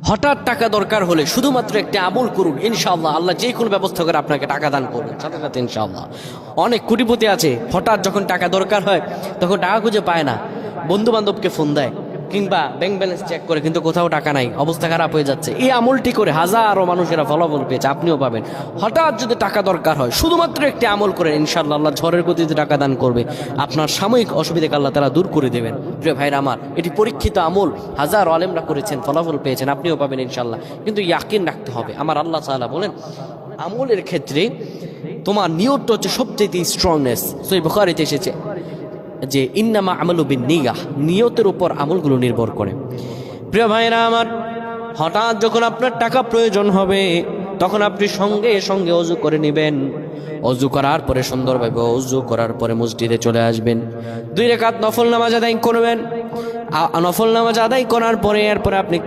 হঠাৎ টাকা দরকার হলে শুধুমাত্র একটা আমল করুন, ইনশাআল্লাহ আল্লাহ যে কোনো ব্যবস্থা করে আপনাকে টাকা দান করবেন সাথে সাথে ইনশাআল্লাহ। অনেক কোটিপতি আছে, হঠাৎ যখন টাকা দরকার হয় তখন টাকা খুঁজে পায় না, বন্ধু বান্ধবকে ফোন দেয় কিংবা ব্যাংক ব্যালেন্স চেক করে কিন্তু কোথাও টাকা নাই, অবস্থা খারাপ হয়ে যাচ্ছে। এই আমলটি করে হাজারো মানুষেরা ফলাফল পেয়েছে, আপনিও পাবেন। হঠাৎ যদি টাকা দরকার হয় শুধুমাত্র একটি আমল করেন, ইনশাআল্লাহ আল্লাহ ঝড়ের গতিতে টাকা দান করবে, আপনার সাময়িক অসুবিধাকে আল্লাহ তাআলা দূর করে দেবেন। প্রিয় ভাইরা আমার, এটি পরীক্ষিত আমল, হাজারো আলেমরা করেছেন, ফলাফল পেয়েছেন, আপনিও পাবেন ইনশাআল্লাহ। কিন্তু ইয়াকিন রাখতে হবে। আমার আল্লাহ তাআলা বলেন আমলের ক্ষেত্রে তোমার নিয়তটা হচ্ছে সবচেয়ে স্ট্রংনেস। সহিহ বুখারীতে এসেছে যে ইন্নামা আমালু বিন্নিয়াহ, নিয়তের উপর আমলগুলো নির্ভর করে। প্রিয় ভাইরা আমার, হঠাৎ যখন আপনার টাকা প্রয়োজন হবে তখন আপনি সঙ্গে সঙ্গে অজু করে নেবেন। অজু করার পরে সুন্দরভাবে অজু করার পরে মসজিদে চলে আসবেন, 2 রাকাত নফল নামাজ আদায় করবেন। নফল নামাজ আদায় করার পরে এরপরে আপনি